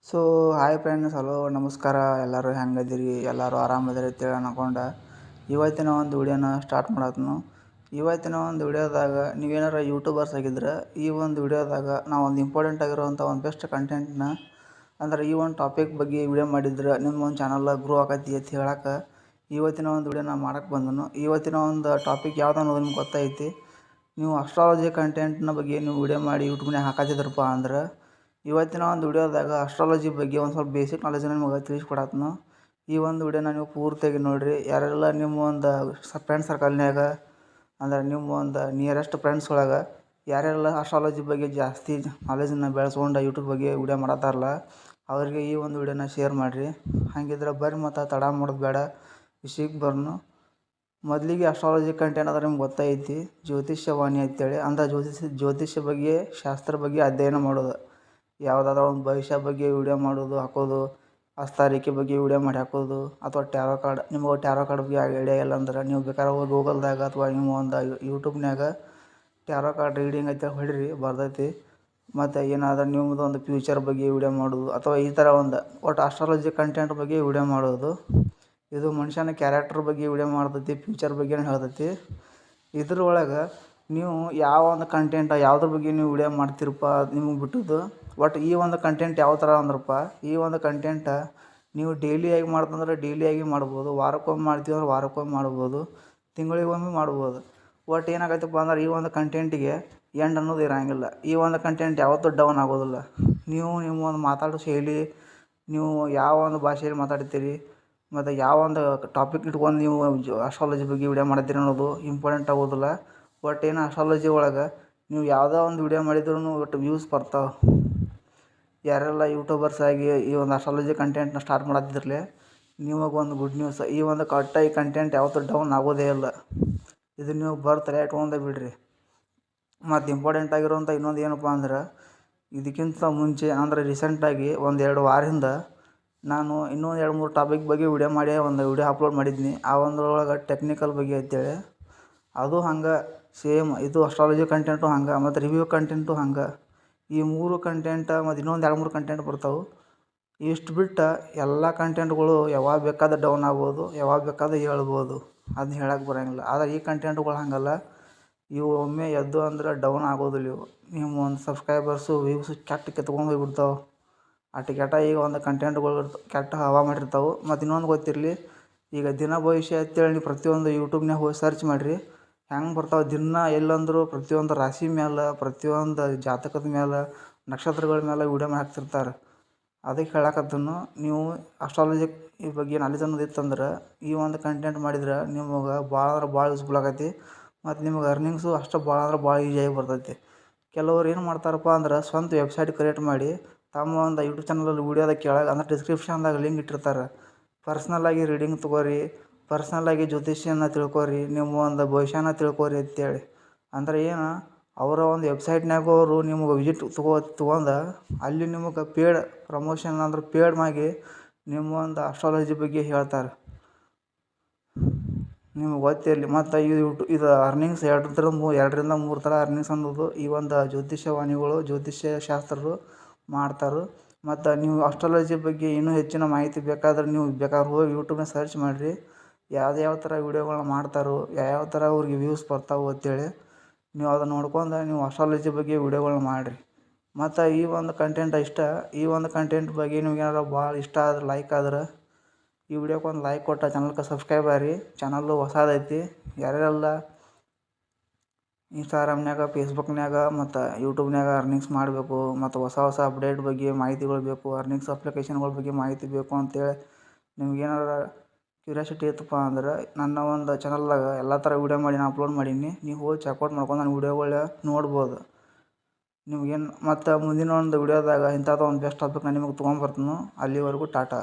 So hi friends, hello ನಮಸ್ಕಾರ. ಎಲ್ಲರೂ ಹೆಂಗದಿರಿ? ಎಲ್ಲರೂ ಆರಾಮದಿರಿ ಅಂತೇಳಿ ಅನ್ಕೊಂಡೆ ಇವತ್ತಿನ ಒಂದು ವಿಡಿಯೋನ ಸ್ಟಾರ್ಟ್ ಮಾಡತ್ನು. ಇವತ್ತಿನ ಒಂದು ವಿಡಿಯೋದಾಗ ನೀವೇನಾರ ಯೂಟ್ಯೂಬರ್ಸ್ ಆಗಿದ್ರೆ ಈ ಒಂದು ವಿಡಿಯೋದಾಗ ನಾವು ಒಂದು ಇಂಪಾರ್ಟೆಂಟ್ ಆಗಿರುವಂಥ ಒಂದು ಬೆಸ್ಟ್ ಕಂಟೆಂಟ್ನ ಅಂದ್ರೆ ಈ ಒಂದು ಟಾಪಿಕ್ ಬಗ್ಗೆ ವಿಡಿಯೋ ಮಾಡಿದ್ರೆ ನಿಮ್ಮ ಒಂದು ಚಾನಲ್ ಗ್ರೋ ಆಗತ್ತಿ ಅಂತ ಹೇಳಕ್ಕೆ ಇವತ್ತಿನ ಒಂದು ವಿಡಿಯೋನ ಮಾಡಕ್ಕೆ ಬಂದನು. ಇವತ್ತಿನ ಒಂದು ಟಾಪಿಕ್ ಯಾವ್ದು ಅನ್ನೋದು ನಿಮ್ಗೆ ಗೊತ್ತೈತಿ. ನೀವು ಅಸ್ಟ್ರಾಲಜಿ ಕಂಟೆಂಟ್ನ ಬಗ್ಗೆ ನೀವು ವಿಡಿಯೋ ಮಾಡಿ ಯೂಟ್ಯೂಬ್ನಾಗ ಹಾಕತ್ತಿದ್ರಪ್ಪ ಅಂದ್ರೆ ಇವತ್ತಿನ ಒಂದು ವಿಡಿಯೋದಾಗ ಅಸ್ಟ್ರಾಲಜಿ ಬಗ್ಗೆ ಒಂದು ಸ್ವಲ್ಪ ಬೇಸಿಕ್ ನಾಲೆಜನ್ನು ನಿಮಗೆ ತಿಳಿಸ್ಕೊಡತ್ನು. ಈ ಒಂದು ವಿಡಿಯೋನ ನೀವು ಪೂರ್ತಿಯಾಗಿ ನೋಡಿರಿ. ಯಾರೆಲ್ಲ ನಿಮ್ಮ ಒಂದು ಫ್ರೆಂಡ್ ಸರ್ಕಲ್ನ್ಯಾಗ ಅಂದ್ರೆ ನಿಮ್ಮ ಒಂದು ನಿಯರೆಸ್ಟ್ ಫ್ರೆಂಡ್ಸ್ ಒಳಗೆ ಯಾರೆಲ್ಲ ಅಸ್ಟ್ರಾಲಜಿ ಬಗ್ಗೆ ಜಾಸ್ತಿ ನಾಲೆಜನ್ನು ಬೆಳೆಸ್ಕೊಂಡು ಯೂಟ್ಯೂಬ್ ಬಗ್ಗೆ ವಿಡಿಯೋ ಮಾಡತ್ತಾರಲ್ಲ ಅವರಿಗೆ ಈ ಒಂದು ವಿಡಿಯೋನ ಶೇರ್ ಮಾಡಿರಿ. ಹಾಗಿದ್ರೆ ಬರ್ರಿ ಮತ್ತು ತಡ ಮಾಡೋದು ಬೇಡ, ವಿಷಯಕ್ಕೆ ಬರ್ನು. ಮೊದಲಿಗೆ ಅಸ್ಟ್ರಾಲಜಿ ಕಂಟೆಂಟ್ ಅಂದ್ರೆ ನಿಮ್ಗೆ ಗೊತ್ತೈತಿ, ಜ್ಯೋತಿಷ್ಯವಾಣಿ ಅಂತೇಳಿ. ಅಂದ್ರೆ ಜ್ಯೋತಿಷ್ಯ ಬಗ್ಗೆ, ಶಾಸ್ತ್ರ ಬಗ್ಗೆ ಅಧ್ಯಯನ ಮಾಡೋದು. ಯಾವುದಾದ್ರೂ ಒಂದು ಭವಿಷ್ಯ ಬಗ್ಗೆ ವಿಡಿಯೋ ಮಾಡೋದು, ಹಾಕೋದು, ಹಸ್ತರೇಖೆ ಬಗ್ಗೆ ವಿಡಿಯೋ ಮಾಡಿ ಹಾಕೋದು, ಅಥವಾ ಟ್ಯಾರೋ ಕಾರ್ಡ್. ನಿಮಗೆ ಟ್ಯಾರೋ ಕಾರ್ಡ್ ಬಗ್ಗೆ ಐಡಿಯಾ ಇಲ್ಲ ಅಂದ್ರೆ ನೀವು ಬೇಕಾದ್ರೆ ಹೋಗಿ ಗೂಗಲ್ದಾಗ ಅಥವಾ ನಿಮ್ಮ ಒಂದು ಯೂಟ್ಯೂಬ್ನಾಗ ಟ್ಯಾರೋ ಕಾರ್ಡ್ ರೀಡಿಂಗ್ ಐತೆ ಹೊಡೀರಿ, ಬರ್ತೈತಿ. ಮತ್ತು ಏನಾದರೂ ನಿಮ್ಮದು ಒಂದು ಫ್ಯೂಚರ್ ಬಗ್ಗೆ ವಿಡಿಯೋ ಮಾಡೋದು ಅಥವಾ ಈ ಥರ ಒಂದು ಒಟ್ಟು ಅಸ್ಟ್ರಾಲಜಿ ಕಂಟೆಂಟ್ ಬಗ್ಗೆ ವಿಡಿಯೋ ಮಾಡೋದು. ಇದು ಮನುಷ್ಯನ ಕ್ಯಾರೆಕ್ಟರ್ ಬಗ್ಗೆ ವಿಡಿಯೋ ಮಾಡ್ತೈತಿ, ಫ್ಯೂಚರ್ ಬಗ್ಗೆನೂ ಹೇಳ್ತೈತಿ. ಇದ್ರೊಳಗೆ ನೀವು ಯಾವ ಒಂದು ಕಂಟೆಂಟ್ ಯಾವುದ್ರ ಬಗ್ಗೆ ನೀವು ವಿಡಿಯೋ ಮಾಡ್ತೀರಪ್ಪ ನಿಮಗೆ ಬಿಟ್ಟದ್ದು. ಬಟ್ ಈ ಒಂದು ಕಂಟೆಂಟ್ ಯಾವ ಥರ ಅಂದ್ರಪ್ಪ, ಈ ಒಂದು ಕಂಟೆಂಟ ನೀವು ಡೈಲಿಯಾಗಿ ಮಾಡ್ತಂದ್ರೆ ಡೈಲಿಯಾಗಿ ಮಾಡ್ಬೋದು, ವಾರಕ್ಕೊಮ್ಮೆ ಮಾಡ್ತೀವಿ ಅಂದ್ರೆ ವಾರಕ್ಕೊಮ್ಮೆ ಮಾಡ್ಬೋದು, ತಿಂಗಳಿಗೊಮ್ಮೆ ಮಾಡ್ಬೋದು. ಒಟ್ಟು ಏನಾಗತ್ತಪ್ಪ ಅಂದ್ರೆ ಈ ಒಂದು ಕಂಟೆಂಟಿಗೆ ಎಂಡ್ ಅನ್ನೋದು ಇರೋಂಗಿಲ್ಲ. ಈ ಒಂದು ಕಂಟೆಂಟ್ ಯಾವತ್ತೂ ಡೌನ್ ಆಗೋದಿಲ್ಲ. ನೀವು ನಿಮ್ಮ ಒಂದು ಮಾತಾಡೋ ಶೈಲಿ, ನೀವು ಯಾವ ಒಂದು ಭಾಷೆಯಲ್ಲಿ ಮಾತಾಡ್ತೀರಿ ಮತ್ತು ಯಾವ ಒಂದು ಟಾಪಿಕ್ ಇಟ್ಕೊಂಡು ನೀವು ಅಸ್ಟ್ರಾಲಜಿ ಬಗ್ಗೆ ವಿಡಿಯೋ ಮಾಡ್ತೀರಿ ಅನ್ನೋದು ಇಂಪಾರ್ಟೆಂಟ್ ಆಗೋದಿಲ್ಲ. ಬಟ್ ಏನು ಅಸ್ಟ್ರಾಲಜಿ ಒಳಗೆ ನೀವು ಯಾವುದೋ ಒಂದು ವಿಡಿಯೋ ಮಾಡಿದ್ರೂ ಒಟ್ಟು ವ್ಯೂಸ್ ಬರ್ತಾವೆ. ಯಾರೆಲ್ಲ ಯೂಟ್ಯೂಬರ್ಸ್ ಆಗಿ ಈ ಒಂದು ಅಸ್ಟ್ರಾಲಜಿ ಕಂಟೆಂಟ್ನ ಸ್ಟಾರ್ಟ್ ಮಾಡತ್ತಿದ್ರಲೆ ನಿಮಗೊಂದು ಗುಡ್ ನ್ಯೂಸ್. ಈ ಒಂದು ಕರೆಕ್ಟಾಗಿ ಕಂಟೆಂಟ್ ಯಾವತ್ತೂ ಡೌನ್ ಆಗೋದೇ ಇಲ್ಲ. ಇದು ನೀವು ಬರ್ತಾರೆ ಇಟ್ಕೊಂಡೇ ಬಿಡ್ರಿ. ಮತ್ತು ಇಂಪಾರ್ಟೆಂಟ್ ಆಗಿರೋಂಥ ಇನ್ನೊಂದು ಏನಪ್ಪ ಅಂದ್ರೆ, ಇದಕ್ಕಿಂತ ಮುಂಚೆ ಅಂದ್ರೆ ರೀಸೆಂಟಾಗಿ 1-2 ವಾರದಿಂದ ನಾನು ಇನ್ನೊಂದು 2-3 ಟಾಪಿಕ್ ಬಗ್ಗೆ ವಿಡಿಯೋ ಮಾಡಿ ಒಂದು ವಿಡಿಯೋ ಅಪ್ಲೋಡ್ ಮಾಡಿದ್ನಿ. ಆ ಒಂದ್ರೊಳಗೆ ಟೆಕ್ನಿಕಲ್ ಬಗ್ಗೆ ಅಂತೇಳಿ ಅದು ಹಂಗೆ ಸೇಮ್. ಇದು ಅಸ್ಟ್ರಾಲಜಿ ಕಂಟೆಂಟು ಹಂಗೆ, ಮತ್ತು ರಿವ್ಯೂ ಕಂಟೆಂಟು ಹಂಗೆ. ಈ 3 ಕಂಟೆಂಟ್ ಮತ್ತು ಇನ್ನೊಂದು 2-3 ಕಂಟೆಂಟ್ ಬರ್ತಾವೆ. ಇಷ್ಟು ಬಿಟ್ಟು ಎಲ್ಲ ಕಂಟೆಂಟ್ಗಳು ಯಾವಾಗ ಬೇಕಾದ್ರೆ ಡೌನ್ ಆಗ್ಬೋದು, ಯಾವಾಗ ಬೇಕಾದ್ರೆ ಹೇಳ್ಬೋದು, ಅದನ್ನ ಹೇಳಕ್ಕೆ ಬರೋಂಗಿಲ್ಲ. ಆದರೆ ಈ ಕಂಟೆಂಟ್ಗಳು ಹಂಗಲ್ಲ. ಇವು ಒಮ್ಮೆ ಎದ್ದು ಅಂದ್ರೆ ಡೌನ್ ಆಗೋದಿಲ್ಲ. ಇವು ನಿಮ್ಮ ಒಂದು ಸಬ್ಸ್ಕ್ರೈಬರ್ಸು ವ್ಯೂಸು ಕೆಟ್ಟ ಕಿತ್ಕೊಂಡು ಹೋಗ್ಬಿಡ್ತಾವೆ. ಅಷ್ಟು ಕೆಟ್ಟ ಈಗ ಒಂದು ಕಂಟೆಂಟ್ಗಳು ಕೆಟ್ಟ ಹವಾ ಮಾಡಿರ್ತಾವೆ. ಮತ್ತು ಇನ್ನೊಂದು ಗೊತ್ತಿರಲಿ, ಈಗ ದಿನ ಭವಿಷ್ಯ ಅಂತೇಳಿ ನೀವು ಪ್ರತಿಯೊಂದು ಯೂಟ್ಯೂಬ್ನಾಗ ಹೋಗಿ ಸರ್ಚ್ ಮಾಡಿರಿ, ಹೆಂಗೆ ಬರ್ತಾವೆ ದಿನ. ಎಲ್ಲಂದರೂ ಪ್ರತಿಯೊಂದು ರಾಶಿ ಮೇಲೆ, ಪ್ರತಿಯೊಂದು ಜಾತಕದ ಮೇಲೆ, ನಕ್ಷತ್ರಗಳ ಮೇಲೆ ವಿಡಿಯೋ ಮಾಡಿ ಹಾಕ್ತಿರ್ತಾರೆ. ಅದಕ್ಕೆ ಹೇಳಕತ್ತನು, ನೀವು ಅಸ್ಟ್ರಾಲಜಿ ಈ ಬಗ್ಗೆ ನಾಲೆಜ್ ಅನ್ನೋದು ಇತ್ತಂದ್ರೆ ಈ ಒಂದು ಕಂಟೆಂಟ್ ಮಾಡಿದ್ರೆ ನಿಮಗೆ ಭಾಳ ಅಂದ್ರೆ ಭಾಳ ಯೂಸ್ಫುಲ್ ಆಗೈತಿ. ಮತ್ತು ನಿಮಗೆ ಅರ್ನಿಂಗ್ಸು ಅಷ್ಟು ಭಾಳ ಅಂದ್ರೆ ಭಾಳ ಈಸಿಯಾಗಿ ಬರ್ತೈತಿ. ಕೆಲವ್ರು ಏನು ಮಾಡ್ತಾರಪ್ಪ ಅಂದ್ರೆ ಸ್ವಂತ ವೆಬ್ಸೈಟ್ ಕ್ರಿಯೇಟ್ ಮಾಡಿ ತಮ್ಮ ಒಂದು ಯೂಟ್ಯೂಬ್ ಚಾನಲಲ್ಲಿ ವಿಡಿಯೋದ ಕೆಳಗೆ ಅಂದ್ರೆ ಡಿಸ್ಕ್ರಿಪ್ಷನ್ದಾಗ ಲಿಂಕ್ ಇಟ್ಟಿರ್ತಾರೆ. ಪರ್ಸ್ನಲ್ಲಾಗಿ ರೀಡಿಂಗ್ ತೊಗೋರಿ, ಪರ್ಸ್ನಲ್ಲಾಗಿ ಜ್ಯೋತಿಷ್ಯನ ತಿಳ್ಕೊರಿ, ನಿಮ್ಮ ಒಂದು ಭವಿಷ್ಯನ ತಿಳ್ಕೊರಿ ಅಂತೇಳಿ. ಅಂದ್ರೆ ಏನು, ಅವರ ಒಂದು ವೆಬ್ಸೈಟ್ನಾಗ ಅವರು ನಿಮಗೆ ವಿಸಿಟ್ ತೊಗೊಂಡು ಅಲ್ಲಿ ನಿಮಗೆ ಪೇಡ್ ಪ್ರಮೋಷನ್ ಅಂದ್ರೆ ಪೇಡ್ ಮಾಡಿ ನಿಮ್ಮ ಒಂದು ಅಸ್ಟ್ರಾಲಜಿ ಬಗ್ಗೆ ಹೇಳ್ತಾರೆ. ನಿಮ್ಗೆ ಗೊತ್ತಿರಲಿ. ಮತ್ತು ಇದು ಅರ್ನಿಂಗ್ಸ್ 2ರಿಂದ 3 ಥರ ಅರ್ನಿಂಗ್ಸ್ ಅನ್ನೋದು ಈ ಒಂದು ಜ್ಯೋತಿಷ್ಯವಾಣಿಗಳು, ಜ್ಯೋತಿಷ್ಯ ಶಾಸ್ತ್ರರು ಮಾಡ್ತಾರೆ. ಮತ್ತು ನೀವು ಅಸ್ಟ್ರಾಲಜಿ ಬಗ್ಗೆ ಇನ್ನೂ ಹೆಚ್ಚಿನ ಮಾಹಿತಿ ಬೇಕಾದ್ರೆ ನೀವು ಬೇಕಾದ್ರೆ ಹೋಗಿ ಯೂಟ್ಯೂಬ್ನ ಸರ್ಚ್ ಮಾಡಿರಿ, ಯಾವ ಥರ ವೀಡಿಯೋಗಳನ್ನ ಮಾಡ್ತಾರೋ, ಯಾವ ಥರ ಅವ್ರಿಗೆ ವ್ಯೂಸ್ ಬರ್ತಾವೆ ಅಂತೇಳಿ ನೀವು ಅದನ್ನು ನೋಡ್ಕೊಂಡು ನೀವು ಅಸ್ಟ್ರಾಲಜಿ ಬಗ್ಗೆ ವೀಡಿಯೋಗಳನ್ನ ಮಾಡಿರಿ. ಮತ್ತು ಈ ಒಂದು ಕಂಟೆಂಟ್ ಈ ಒಂದು ಕಂಟೆಂಟ್ ಬಗ್ಗೆ ನಿಮ್ಗೆ ಏನಾರು ಭಾಳ ಇಷ್ಟ ಆದ್ರೆ, ಲೈಕ್ ಆದ್ರೆ ಈ ವಿಡಿಯೋಕ್ಕೆ ಒಂದು ಲೈಕ್ ಕೊಟ್ಟು ಚಾನಲ್ಗೆ ಸಬ್ಸ್ಕ್ರೈಬ್ ಆಗಿರಿ. ಚಾನಲ್ಲು ಹೊಸದೈತಿ. ಯಾರ್ಯಾರೆಲ್ಲ ಇನ್ಸ್ಟಾಗ್ರಾಮ್ನಾಗ, ಫೇಸ್ಬುಕ್ನಾಗ ಮತ್ತು ಯೂಟ್ಯೂಬ್ನಾಗ ಅರ್ನಿಂಗ್ಸ್ ಮಾಡಬೇಕು ಮತ್ತು ಹೊಸ ಅಪ್ಡೇಟ್ ಬಗ್ಗೆ ಮಾಹಿತಿಗಳು ಬೇಕು, ಅರ್ನಿಂಗ್ಸ್ ಅಪ್ಲಿಕೇಶನ್ಗಳ ಬಗ್ಗೆ ಮಾಹಿತಿ ಬೇಕು ಅಂತೇಳಿ ನಿಮ್ಗೇನಾರ ಕ್ಯೂರಿಯಾಸಿಟಿ ಇತ್ತಪ್ಪ ಅಂದ್ರೆ ನನ್ನ ಒಂದು ಚಾನಲ್ದಾಗ ಎಲ್ಲ ಥರ ವೀಡಿಯೋ ಮಾಡಿ ನಾನು ಅಪ್ಲೋಡ್ ಮಾಡೀನಿ. ನೀವು ಹೋಗಿ ಚೆಕ್ಔಟ್ ಮಾಡ್ಕೊಂಡು ನನ್ನ ವೀಡಿಯೋಗಳ ನೋಡ್ಬೋದು. ನಿಮ್ಗೇನು ಮತ್ತು ಮುಂದಿನ ಒಂದು ವೀಡಿಯೋದಾಗ ಇಂಥದ್ದು ಒಂದು ಬೆಸ್ಟ್ ಟಾಪಿಕ್ ನಾನು ನಿಮಗೆ ತೊಗೊಂಬರ್ತೀನಿ. ಅಲ್ಲಿವರೆಗೂ ಟಾಟಾ.